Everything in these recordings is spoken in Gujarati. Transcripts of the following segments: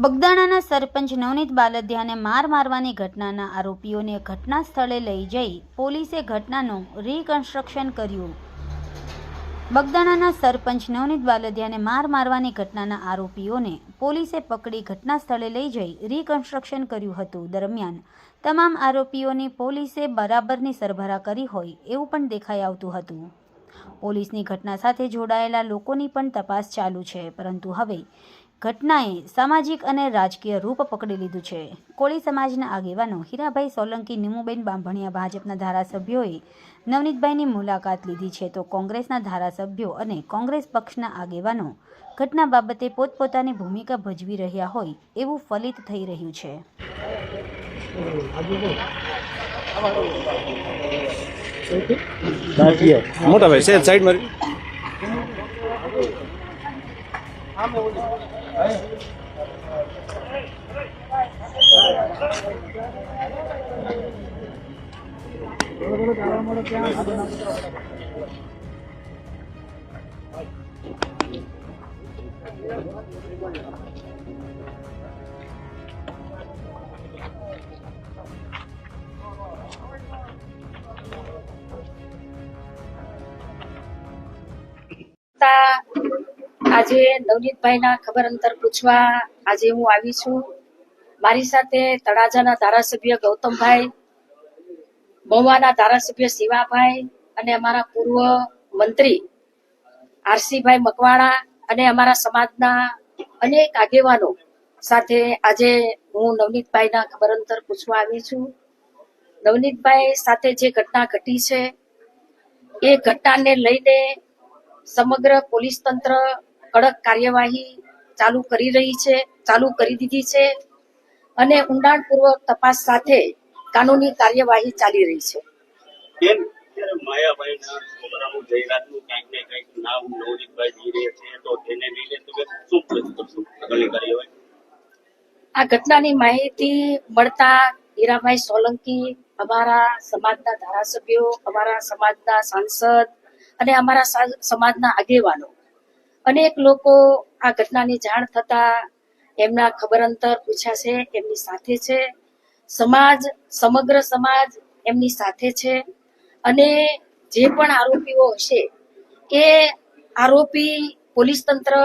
બગદાણાના સરપંચ નવનીત બાલદિયાને માર મારવાની ઘટનાના આરોપીઓને ઘટના સ્થળે લઈ જઈ પોલીસે ઘટનાનું રીકન્સ્ટ્રક્શન કર્યું. બગદાણાના સરપંચ નવનીત બાલદિયાને માર મારવાની ઘટનાના આરોપીઓને પોલીસે પકડી ઘટના સ્થળે લઈ જઈ રીકન્સ્ટ્રક્શન કર્યું હતું. દરમિયાન તમામ આરોપીઓની પોલીસે બરાબરની સરભરા કરી હોય એવું પણ દેખાઈ આવતું હતું. પોલીસની ઘટના સાથે જોડાયેલા લોકોની પણ તપાસ ચાલુ છે, પરંતુ હવે ઘટનાએ સામાજિક અને રાજકીય રૂપ પકડી લીધું છે. કોળી સમાજના આગેવાનો હીરાભાઈ સોલંકી, નીમુબેન બાંભણિયા, ભાજપના ધારાસભ્યોએ નવનીતભાઈની મુલાકાત લીધી છે, તો કોંગ્રેસના ધારાસભ્યો અને કોંગ્રેસ પક્ષના આગેવાનો ઘટના બાબતે પોતપોતાની ભૂમિકા ભજવી રહ્યા હોય એવું ફલિત થઈ રહ્યું છે. મોટા ભાઈ શેર સાઈડ મારી આજે નવનીતભાઈના ખબર અંતર પૂછવા આજે હું આવી છું. મારી સાથે તળાજાના ધારાસભ્ય ગૌતમભાઈ, મહુવાના ધારાસભ્ય શિવાભાઈ અને અમારા પૂર્વ મંત્રી આરસીભાઈ મકવાણા અને અમારા સમાજના અનેક આગેવાનો સાથે આજે હું નવનીતભાઈના ખબર અંતર પૂછવા આવી છું. નવનીતભાઈ સાથે જે ઘટના ઘટી છે એ ઘટનાને લઈને સમગ્ર પોલીસ તંત્ર કડક કાર્યવાહી ચાલુ કરી દીધી છે અને ઊંડાણપૂર્વક તપાસ સાથે કાનૂની કાર્યવાહી ચાલી રહી છે. આ ઘટનાની માહિતી મળતા હીરાભાઈ સોલંકી, અમારા સમાજના ધારાસભ્યો, અમારા સમાજના સાંસદ અને અમારા સમાજના આગેવાનો અનેક લોકો આ ઘટનાની જાણ થતા એમના ખબર અંતર પૂછ્યા છે, એમની સાથે છે. સમગ્ર સમાજ એમની સાથે છે અને જે પણ આરોપીઓ હશે એ આરોપી પોલીસ તંત્ર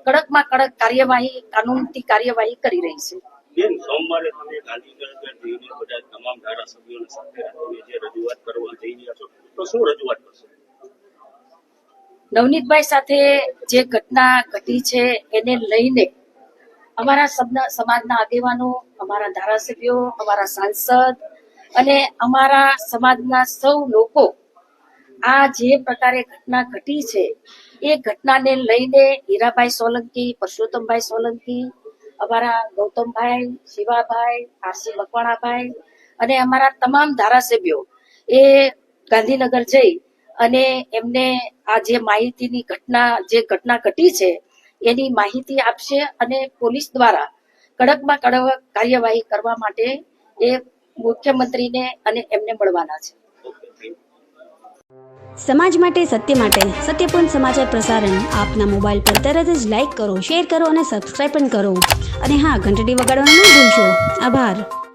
કડકમાં કડક કાર્યવાહી, કાનૂનથી કાર્યવાહી કરી રહી છે. સોમવારે તમે ગાંધીનગર જઈને બધા તમામ ધારાસભ્યોને સાથે રાખીને જે રજૂઆત કરવા જઈ રહ્યા છો, તો શું રજૂઆત કરશો? નવનીતભાઈ સાથે જે ઘટના ઘટી છે એને લઈને અમારા સમાજના આગેવાનો, અમારા ધારાસભ્યો, અમારા સાંસદ અને અમારા સમાજના સૌ લોકો આ જે પ્રકારે ઘટના ઘટી છે એ ઘટનાને લઈને હીરાભાઈ સોલંકી, પરસોત્તમભાઈ સોલંકી, અમારા ગૌતમભાઈ, શિવાભાઈ, આરસી મકવાણાભાઈ અને અમારા તમામ ધારાસભ્યો એ ગાંધીનગર જઈ અને એમને આ જે માહિતીની ઘટના ઘટી છે એની માહિતી આપશે અને પોલીસ દ્વારા કડકમાં કડક કાર્યવાહી કરવા માટે એ મુખ્યમંત્રીને અને એમને મળવાના છે. સમાજ માટે, સત્ય માટે, સત્યપૂર્ણ સમાચાર પ્રસારણ આપના મોબાઈલ પર તરત જ લાઈક કરો, શેર કરો અને સબસ્ક્રાઈબ પણ કરો. અને હા, ઘંટડી વગાડવાનું ન ભૂલશો. આભાર.